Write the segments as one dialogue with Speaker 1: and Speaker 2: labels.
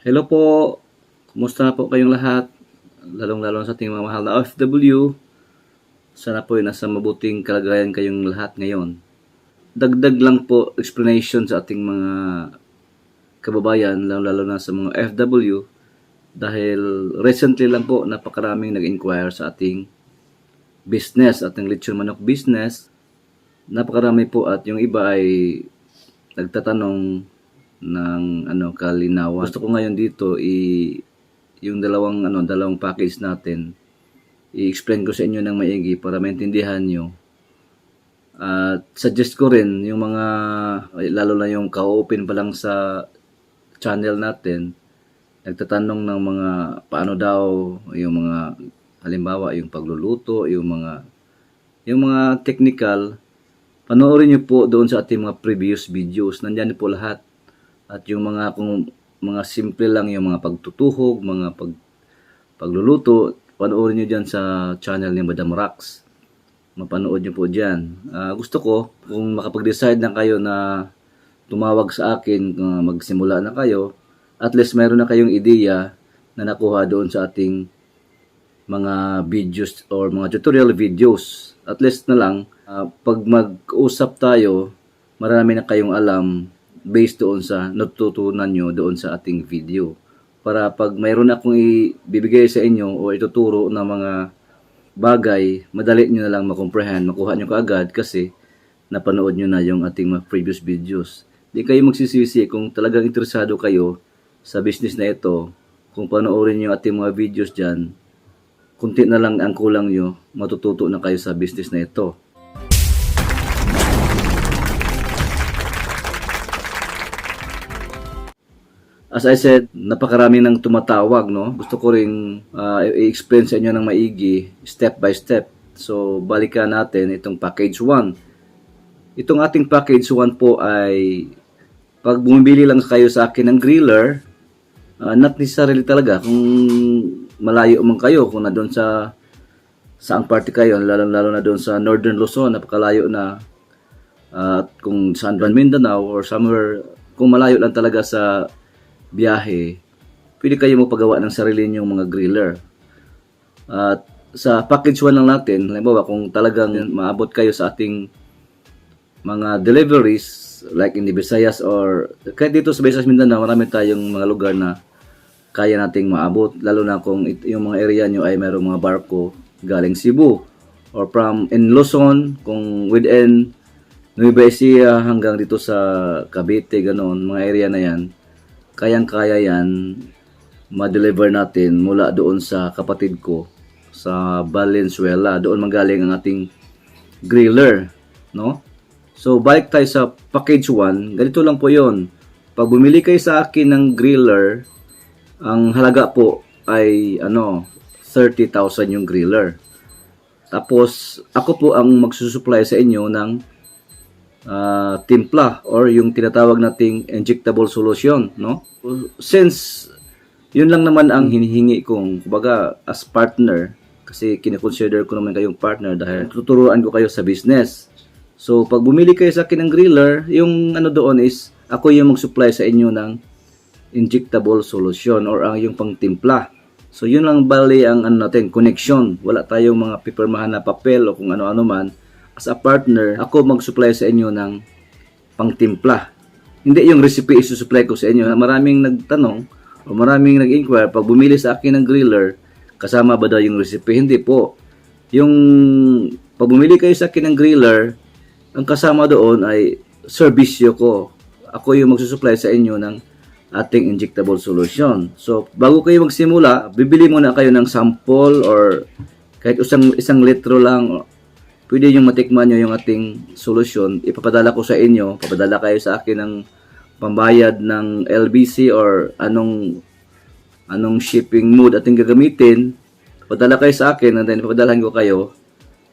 Speaker 1: Hello po, kumusta po kayong lahat? Lalong-lalo sa ating mga mahal na OFW. Sana po ay nasa mabuting kalagayan kayong lahat ngayon. Dagdag lang po explanation sa ating mga kababayan, lalong-lalo na sa mga OFW. Dahil recently lang po napakaraming nag-inquire sa ating business, ating lechon manok business. Napakarami po at yung iba ay nagtatanong ng kalinawan. Gusto ko ngayon dito yung dalawang package natin i-explain ko sa inyo ng maigi para maintindihan nyo. At suggest ko rin yung mga lalo na yung ka-open pa lang sa channel natin, nagtatanong ng mga paano daw yung mga halimbawa yung pagluluto, yung mga technical. Panoorin niyo po doon sa ating mga previous videos. Nandiyan po lahat. At yung kung mga simple lang yung mga pagtutuhog, mga pagluluto, panoorin niyo diyan sa channel ni Madam Rax. Mapanood niyo po diyan. Gusto ko kung makapag-decide na kayo na tumawag sa akin, magsimula na kayo, at least mayroon na kayong ideya na nakuha doon sa ating mga videos or mga tutorial videos. At least na lang, pag mag-usap tayo, marami na kayong alam based doon sa natutunan nyo doon sa ating video. Para pag mayroon akong ibibigay sa inyo o ituturo na mga bagay, madali nyo na lang makomprehend, makuha nyo kaagad kasi napanood nyo na yung ating mga previous videos. Di kayo magsisisi kung talagang interesado kayo sa business na ito, kung panoorin nyo ating mga videos dyan, kunti na lang ang kulang nyo, matututo na kayo sa business na ito. As I said, napakarami nang tumatawag, no? Gusto ko ring i-explain sa inyo ng maigi, step by step. So, balikan natin itong package 1. Itong ating package 1 po ay, pag bumibili lang kayo sa akin ng griller, not necessarily talaga kung malayo man kayo, kung na doon sa saang party kayo, lalo na doon sa Northern Luzon, napakalayo na, kung San Juan, Mindanao, or somewhere, kung malayo lang talaga sa biyahe, pwede kayo magpagawa ng sarili ninyong mga griller. At sa package 1 lang natin, halimbawa kung talagang maabot kayo sa ating mga deliveries, like in the Visayas or kahit dito sa Visayas, Mindanao, marami tayong mga lugar na kaya nating maabot, lalo na kung yung mga area nyo ay mayroong mga barko galing Cebu or from in Luzon, kung within Nueva Ecija hanggang dito sa Cavite, ganon, mga area na yan, kayang-kaya yan ma-deliver natin mula doon sa kapatid ko sa Valenzuela. Doon magaling ang ating griller, no? So, balik tayo sa package 1. Ganito lang po yon. Pag bumili kayo sa akin ng griller, ang halaga po ay 30,000 yung griller. Tapos, ako po ang magsusupply sa inyo ng timpla or yung tinatawag nating injectable solution, no? Since yun lang naman ang hinihingi kong, kumbaga, as partner, kasi kine-consider ko naman kayong partner dahil tuturuan ko kayo sa business. So, pag bumili kayo sa akin ng griller, yung doon is, ako yung mag-supply sa inyo ng injectable solution or ang yung pangtimpla. So, yun lang bali ang natin, connection. Wala tayong mga pipirmahan na papel o kung ano-ano man. As a partner, ako mag-supply sa inyo ng pangtimpla. Hindi yung recipe isusupply ko sa inyo. Maraming nagtanong o maraming nag-inquire, pag bumili sa akin ng griller, kasama ba daw yung recipe? Hindi po. Yung pag bumili kayo sa akin ng griller, ang kasama doon ay serbisyo ko. Ako yung magsusupply sa inyo ng ating injectable solution. So, bago kayo magsimula, bibili muna kayo ng sample or kahit isang litro lang. Pwede yung matikman nyo yung ating solution. Ipapadala ko sa inyo. Papadala kayo sa akin ng pambayad ng LBC or anong shipping mode ating gagamitin. Papadala kayo sa akin and then ipapadalahan ko kayo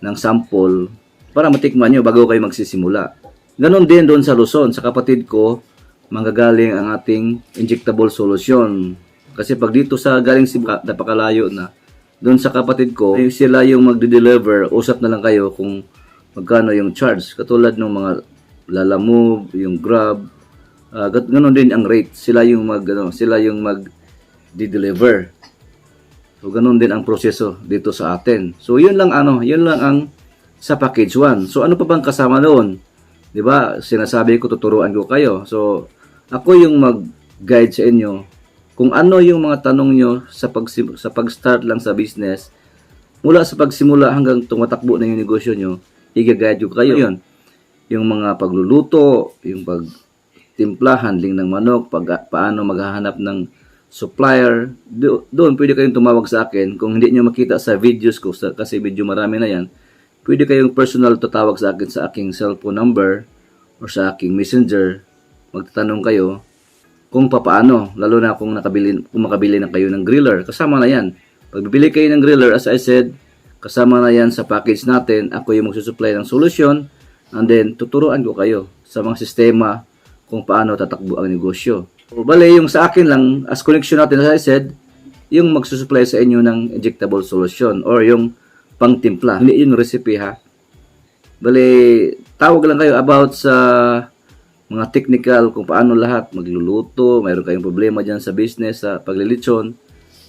Speaker 1: ng sample para matikman nyo bago kayo magsisimula. Ganon din doon sa Luzon. Sa kapatid ko, manggagaling ang ating injectable solution. Kasi pag dito sa galing Cebu, napakalayo na. Doon sa kapatid ko, sila yung magde-deliver, usap na lang kayo kung magkano yung charge. Katulad ng mga Lalamove, yung Grab, Ganon din ang rate. Sila yung di-deliver. So ganun din ang proseso dito sa atin. So yun lang ang sa package 1. So ano pa bang kasama doon? 'Di ba? Sinasabi ko tuturuan ko kayo. So ako yung mag-guide sa inyo kung ano yung mga tanong nyo sa pag-start lang sa business. Mula sa pagsimula hanggang tumatakbo na yung negosyo nyo, i-guide ko kayo yun. Yung mga pagluluto, yung pagtimpla, handling ng manok, paano maghahanap ng supplier, doon pwede kayong tumawag sa akin. Kung hindi nyo makita sa videos ko, kasi video marami na yan, pwede kayong personal tatawag sa akin sa aking cellphone number or sa aking messenger. Magtatanong kayo kung papaano, lalo na kung makabili na kayo ng griller. Kasama na yan. Pag bibili kayo ng griller, as I said, kasama na yan sa package natin. Ako yung magsusupply ng solusyon, and then tuturuan ko kayo sa mga sistema kung paano tatakbo ang negosyo. So, bale, yung sa akin lang, as connection natin, as I said, yung magsusupply sa inyo ng injectable solution or yung pangtimpla. Hindi yung recipe, ha. Bale, tawag lang kayo about sa mga technical kung paano lahat magluluto, mayroon kayong problema dyan sa business, sa paglilitsyon,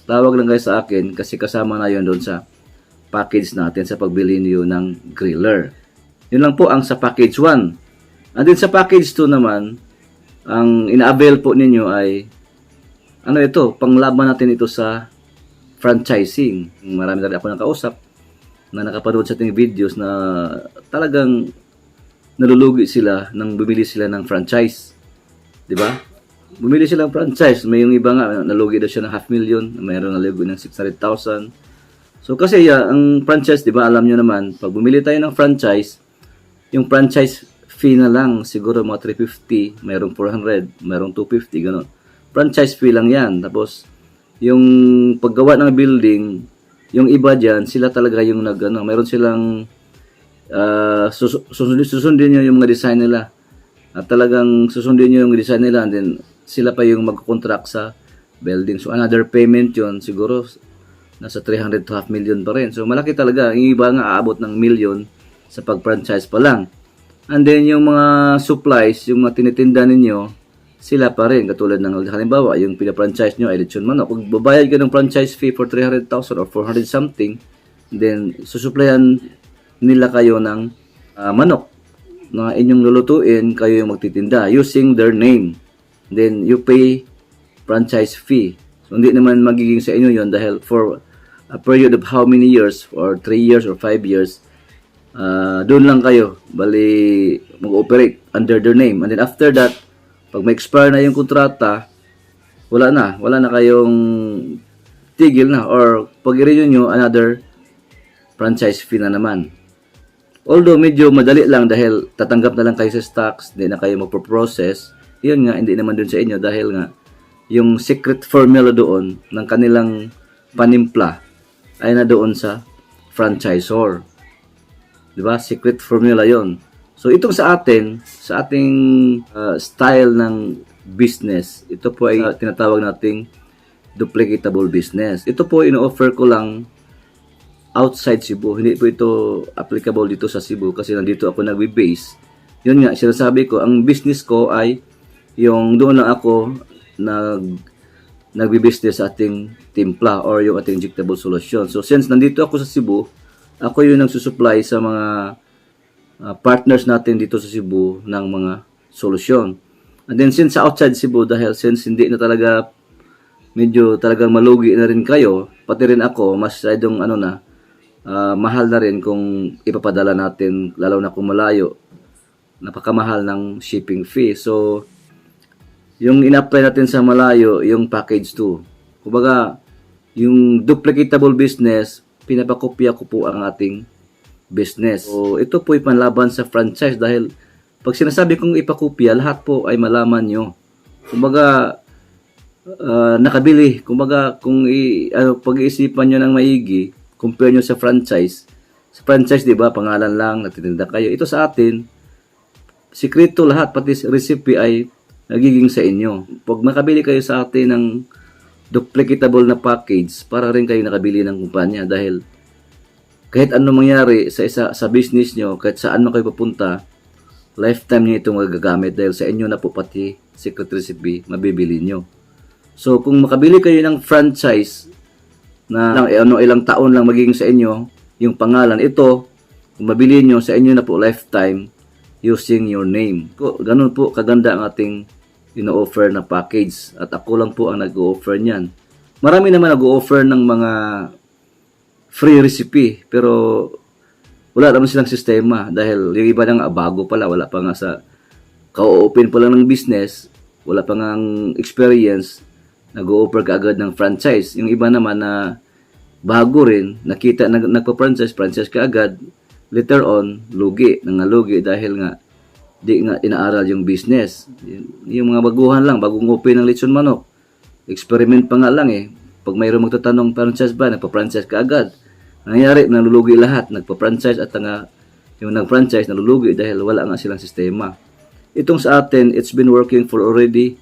Speaker 1: tawag lang kayo sa akin kasi kasama na yun doon sa package natin sa pagbili niyo ng griller. Yun lang po ang sa package 1. And then sa package 2 naman, ang ina-avail po ninyo ay ano ito, panglaban natin ito sa franchising. Marami na ako nakausap na nakapanood sa ating videos na talagang nalulugi sila nang bumili sila ng franchise. 'Di ba? Bumili sila ng franchise, may yung iba nga nalugi daw siya ng 500,000, mayroon nalugi ng 600,000. So kasi ang franchise, 'di ba, alam niyo naman, pag bumili tayo ng franchise, yung franchise fee na lang siguro mga 350, mayroong 400, mayroong 250 ganun. Franchise fee lang 'yan. Tapos yung paggawa ng building, yung iba diyan, sila talaga yung mayroon silang susundin nyo yung mga design nila. At talagang susundin nyo yung design nila and then sila pa yung mag-contract sa building. So another payment yon siguro nasa 300 to 500,000 pa rin. So malaki talaga. Yung iba nga aabot ng million sa pag-franchise pa lang. And then yung mga supplies, yung mga tinitinda ninyo, sila pa rin. Katulad ng halimbawa, yung pina-franchise nyo ay lechon manok. Kung babayad ka ng franchise fee for 300,000 or 400 something, then susuplayan nila kayo ng manok na inyong lulutuin, kayo yung magtitinda using their name. Then you pay franchise fee. So hindi naman magiging sa inyo yon dahil for a period of how many years, or 3 years or 5 years, doon lang kayo bali mag-operate under their name. And then after that, pag ma-expire na yung kontrata, wala na kayong tigil na, or pag i-renew nyo, another franchise fee na naman. Although medyo madali lang dahil tatanggap na lang kayo sa stocks, hindi na kayo magpo-process. Yun nga, hindi naman dun sa inyo dahil nga yung secret formula doon ng kanilang panimpla ay na doon sa franchisor. Diba? Secret formula yon. So itong sa atin, sa ating style ng business, ito po ay tinatawag nating duplicatable business. Ito po ino-offer ko lang outside Cebu. Hindi po ito applicable dito sa Cebu kasi nandito ako nagbe-base. Yun nga, sinasabi ko, ang business ko ay yung doon lang ako nagbe-business sa ating timpla or yung ating injectable solution. So since nandito ako sa Cebu, ako yung nagsusupply sa mga partners natin dito sa Cebu ng mga solusyon. And then since outside Cebu, dahil since hindi na talaga medyo talagang malugi na rin kayo, pati rin ako, masyadong mahal na rin kung ipapadala natin, lalo na kung malayo, napakamahal ng shipping fee. So, yung in-apply natin sa malayo, yung package 2. Kumbaga, yung duplicatable business, pinapakopya ko po ang ating business. So, ito po ay panlaban sa franchise dahil pag sinasabi kong ipakopya, lahat po ay malaman nyo. Kumbaga, nakabili. Kumbaga, kung pag-iisipan nyo ng maigi, compare nyo sa franchise. Sa franchise, di ba, pangalan lang, nagtitinda kayo. Ito sa atin, sikreto lahat, pati recipe ay nagiging sa inyo. Pag makabili kayo sa atin ng duplicatable na package, para rin kayo nakabili ng kumpanya dahil kahit ano mangyari sa business nyo, kahit saan man kayo papunta, lifetime nyo itong magagamit dahil sa inyo na po pati secret recipe mabibili nyo. So, kung makabili kayo ng franchise na ilang taon lang magiging sa inyo, yung pangalan, ito, kung mabili nyo sa inyo na po lifetime using your name. Ganun po kaganda ang ating ino-offer na package. At ako lang po ang nag-o-offer niyan. Marami naman nag-o-offer ng mga free recipe, pero wala naman silang sistema dahil yung iba na nga bago pala, wala pa nga sa ka-open pa lang ng business, wala pa nga experience, nag-o-offer ka agad ng franchise. Yung iba naman na bago rin, nakita, franchise ka agad, later on, nangalugi dahil nga, di nga inaaral yung business. Yung mga baguhan lang, bagong open ng lechon manok, experiment pa nga lang eh. Pag mayroong magtatanong, franchise ba? Nagpa-franchise ka agad. Nangyari, nalulugi lahat, nagpa-franchise at nga, yung nag-franchise, nalulugi dahil wala nga silang sistema. Itong sa atin, it's been working for already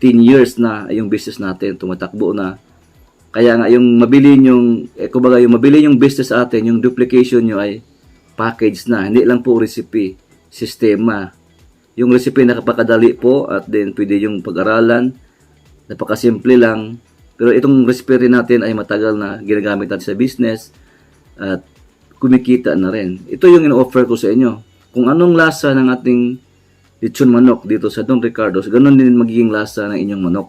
Speaker 1: 10 years na yung business natin, tumatakbo na. Kaya nga yung mabili yung mabili yung business sa atin, yung duplication nyo ay package na, hindi lang po recipe, sistema. Yung recipe nakapakadali po at then pwede yung pag-aralan, napakasimple lang. Pero itong recipe rin natin ay matagal na ginagamit natin sa business at kumikita na rin. Ito yung in-offer ko sa inyo. Kung anong lasa ng ating lechon manok dito sa Don Ricardo's, ganun din magiging lasa ng inyong manok.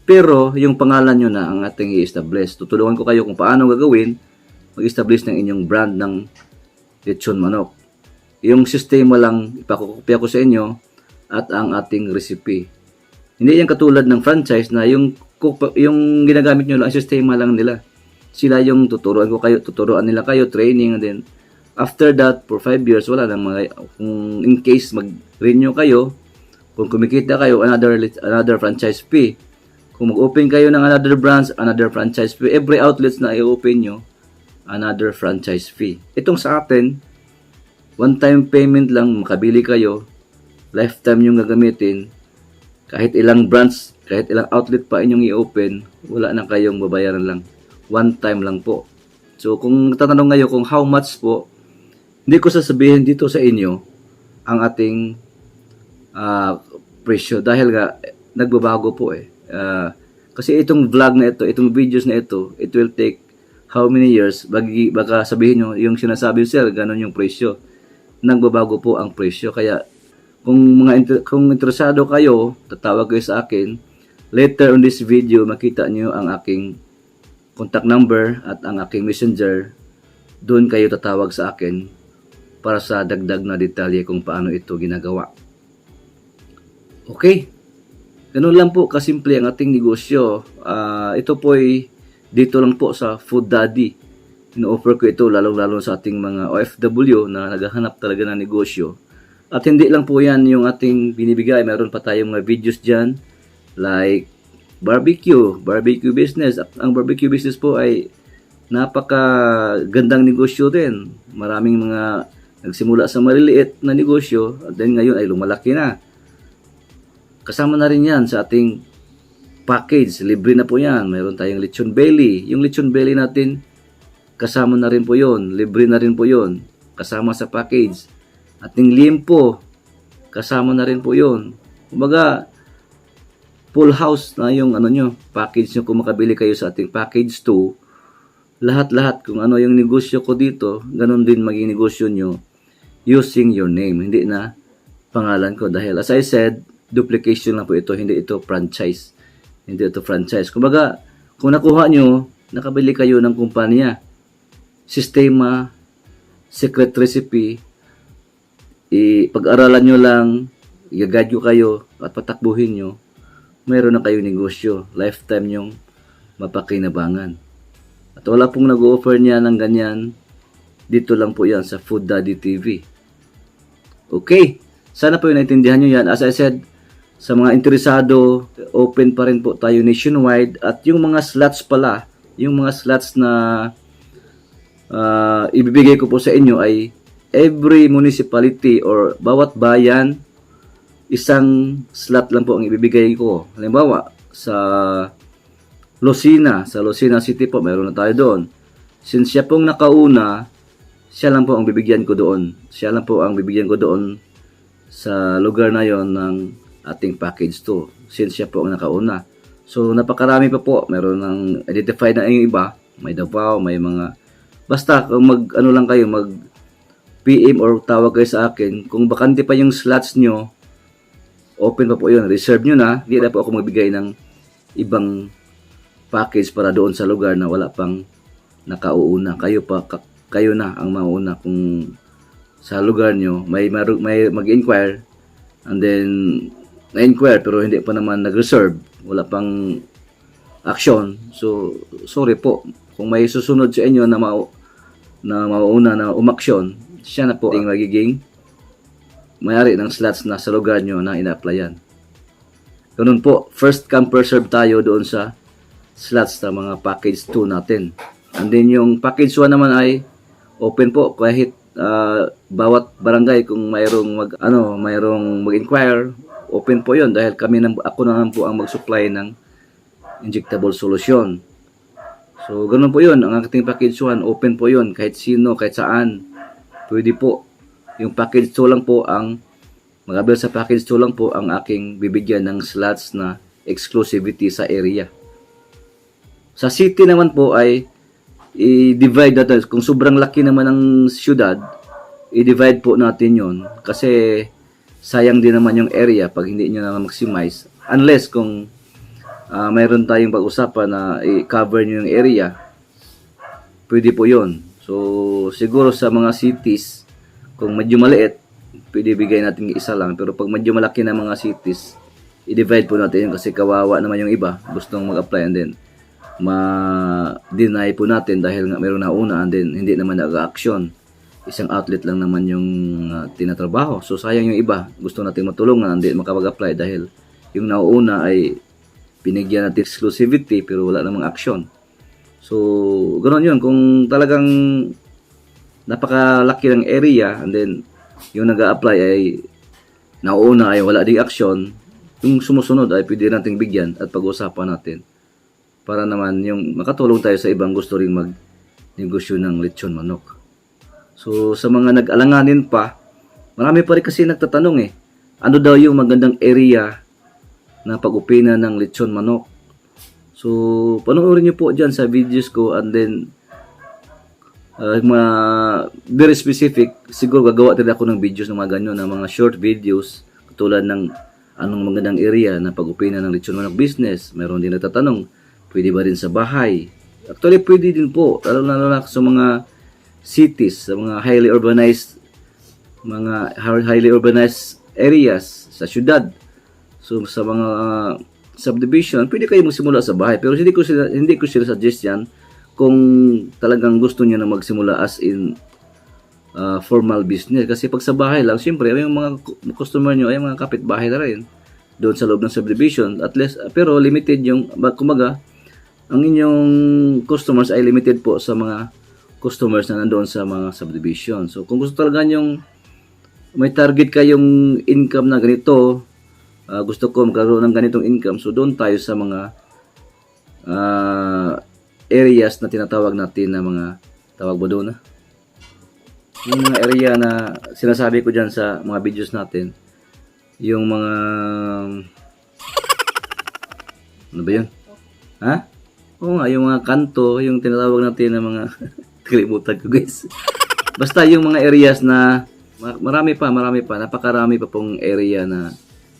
Speaker 1: Pero, yung pangalan nyo na ang ating i-establish. Tutulungan ko kayo kung paano gagawin mag-establish ng inyong brand ng lechon manok. Yung sistema lang, ipakukopya ko sa inyo at ang ating recipe. Hindi yan katulad ng franchise na yung ginagamit nyo lang, ang sistema lang nila. Sila yung tuturuan nila kayo, training, and then after that, for 5 years, wala nang kung in case mag-renew kayo, kung kumikita kayo, another franchise fee. Kung mag-open kayo ng another branch, another franchise fee. Every outlets na i-open nyo, another franchise fee. Itong sa atin, one-time payment lang, makabili kayo, lifetime yung gagamitin, kahit ilang branch, kahit ilang outlet pa inyong i-open, wala na kayong babayaran lang. One time lang po. So, kung tatanong ngayon kung how much po, hindi ko sasabihin dito sa inyo ang ating presyo dahil nga nagbabago po eh. Kasi itong vlog na ito, itong videos na ito, it will take how many years? Baka sabihin nyo, yung sinasabi sir, ganun yung presyo. Nagbabago po ang presyo. Kaya kung interesado kayo, tatawag kayo sa akin. Later on this video, makita nyo ang aking contact number at ang aking messenger. Doon kayo tatawag sa akin para sa dagdag na detalye kung paano ito ginagawa. Okay? Ganun lang po kasimple ang ating negosyo. Ito po ay dito lang po sa Food Daddy. Ino-offer ko ito lalong-lalo sa ating mga OFW na naghahanap talaga ng negosyo. At hindi lang po yan yung ating binibigay. Meron pa tayong mga videos dyan like barbecue business. Ang barbecue business po ay napakagandang negosyo din. Maraming mga nagsimula sa maliliit na negosyo at then ngayon ay lumalaki na. Kasama na rin yan sa ating package. Libre na po yan. Mayroon tayong lechon belly. Yung lechon belly natin, kasama na rin po yon. Libre na rin po yon. Kasama sa package. Ating limpo, kasama na rin po yon. Kumbaga, full house na yung package nyo kung makabili kayo sa ating package 2. Lahat-lahat kung ano yung negosyo ko dito, ganun din maging negosyo nyo using your name. Hindi na pangalan ko. Dahil as I said, duplication lang po ito. Hindi ito franchise. Hindi ito franchise. Kumbaga, kung nakuha nyo, nakabili kayo ng kumpanya, sistema, secret recipe, pag-aralan nyo lang, i-guide kayo at patakbuhin nyo, mayroon na kayong negosyo. Lifetime nyong mapakinabangan. At wala pong nag-offer niya ng ganyan. Dito lang po yan sa Food Daddy TV. Okay. Sana po yung naintindihan nyo yan. As I said, sa mga interesado, open pa rin po tayo nationwide. At yung mga slots pala, yung mga slots na ibibigay ko po sa inyo ay every municipality or bawat bayan, isang slot lang po ang ibibigay ko. Halimbawa, sa Lucena City po, mayroon na tayo doon. Since siya pong nakauna, siya lang po ang bibigyan ko doon. Siya lang po ang bibigyan ko doon sa lugar na yon ng ating package 2 since siya po ang nakauna. So napakarami pa po, meron ng identified na yung iba, may Davao, may mga basta kung ano lang kayo, mag PM or tawag kayo sa akin, kung bakante pa yung slots nyo, open pa po yun, reserve nyo na, hindi na po ako magbigay ng ibang package para doon sa lugar na wala pang nakauuna. Kayo na ang mauna kung sa lugar nyo may mag-inquire and then na-inquire pero hindi pa naman nag-reserve, wala pang action. So sorry po kung may susunod sa inyo na mauna na umaksyon, siya na po ang magiging may-ari ng slots na sa lugar nyo na ina-applyan. Ganun po, first come first serve tayo doon sa slots na mga package 2 natin. And then yung package 1 naman ay open po kahit bawat barangay kung mayroong mag-inquire, open po 'yon dahil ako naman po ang mag-supply ng injectable solution. So ganun po 'yon, ang ating package 1, open po 'yon kahit sino, kahit saan. Pwede po. Yung package 2 lang po ang mag-avail sa package 2 lang po ang aking bibigyan ng slots na exclusivity sa area. Sa city naman po ay i-divide natin. Kung sobrang laki naman ng syudad, i-divide po natin yon kasi sayang din naman yung area pag hindi nyo na maximize. Unless kung mayroon tayong pag-usapan na i-cover nyo yung area, pwede po yon. So siguro sa mga cities, kung medyo maliit, pwede bigay natin isa lang. Pero pag medyo malaki na mga cities, i-divide po natin yun kasi kawawa naman yung iba gustong mag-apply and then ma-deny po natin dahil nga meron na una and then hindi naman nag-action. Isang outlet lang naman yung tinatrabaho. So sayang yung iba, gusto natin matulungan and then makapag-apply dahil yung nauuna ay binigyan natin exclusivity pero wala namang action. So ganoon yun, kung talagang napakalaki ng area and then yung nag-a-apply ay nauuna ay wala ding action, yung sumusunod ay pwede nating bigyan at pag-usapan natin para naman yung makatulong tayo sa ibang gusto ring mag-negosyo ng lechon manok. So sa mga nag-alanganin pa, marami pa rin kasi nagtatanong ano daw yung magandang area na pag-upinan ng lechon manok. So panoorin niyo po dyan sa videos ko and then mga very specific, siguro gagawa din ako ng videos ng mga ganyan, ng mga short videos katulad ng anong magandang area na pag-upinan ng lechon manok business. Meron din nagtatanong, pwede ba rin sa bahay? Actually, pwede din po, lalo na sa mga cities, sa mga highly urbanized areas sa syudad. So sa mga subdivision, pwede kayo magsimula sa bahay, pero hindi ko sila suggest yan kung talagang gusto niyo na magsimula as in formal business. Kasi pag sa bahay lang, siyempre, yung mga customer nyo ay mga kapitbahay na rin doon sa loob ng subdivision. At least, pero limited yung, kumaga, ang inyong customers ay limited po sa mga customers na nandoon sa mga subdivision. So, kung gusto talaga yung may target kayong income na ganito, gusto ko magkaroon ng ganitong income, so doon tayo sa mga areas na tinatawag natin na mga, tawag ba doon yung mga area na sinasabi ko dyan sa mga videos natin, yung mga, ano ba yun? Ha? Oo nga, yung mga kanto, yung tinatawag natin na mga, kalimutan ko guys. Basta yung mga areas na, marami pa, napakarami pa pong area na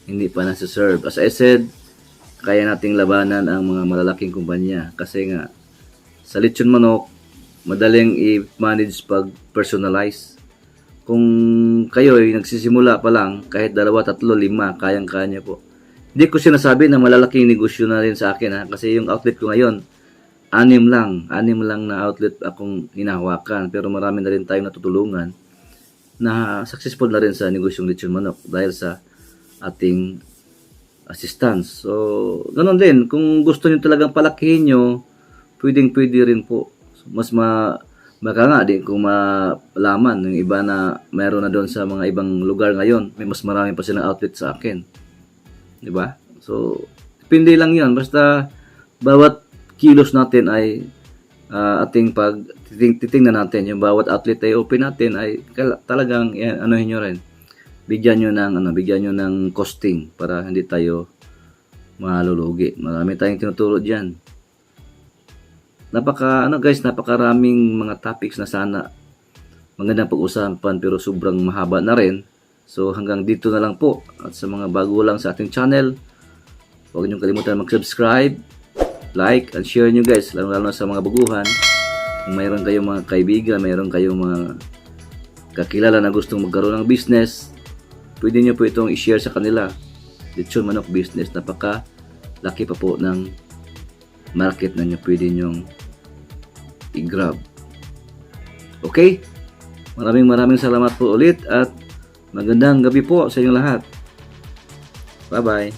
Speaker 1: hindi pa nasa-serve. As I said, kaya nating labanan ang mga malalaking kumpanya kasi nga, sa lechon manok, madaling i-manage pag personalize. Kung kayo ay nagsisimula pa lang, kahit 2, 3, 5, kayang-kanya po. Hindi ko sinasabi na malalaking negosyo na rin sa akin kasi yung outlet ko ngayon, 6 lang na outlet akong hinahawakan. Pero marami na rin tayong natutulungan na successful na rin sa negosyong lechon manok dahil sa ating assistance. So, ganun din. Kung gusto nyo talagang palakihin nyo, pwede rin po. Mas baka nga din kung malaman yung iba na mayroon na doon sa mga ibang lugar ngayon, may mas marami pa silang outlet sa akin. Diba? So, depende lang yun. Basta, bawat kilos natin ay ating titingnan natin. Yung bawat outlet ay open natin ay talagang anuhin nyo rin. bigyan nyo ng costing para hindi tayo malulugi. Marami tayong tinuturo diyan. Napakaraming mga topics na sana magandang pag-usapan pero sobrang mahaba na rin. So hanggang dito na lang po. At sa mga bago lang sa ating channel, huwag niyong kalimutan mag-subscribe, like, and share nyo guys, lalo na sa mga baguhan. Kung mayroon kayong mga kaibigan, mayroon kayong mga kakilala na gustong magkaroon ng business, pwede nyo po itong i-share sa kanila. Lechon manok business, napaka laki pa po ng market na nyo pwede nyong i-grab. Okay? Maraming salamat po ulit at magandang gabi po sa inyong lahat. Bye-bye.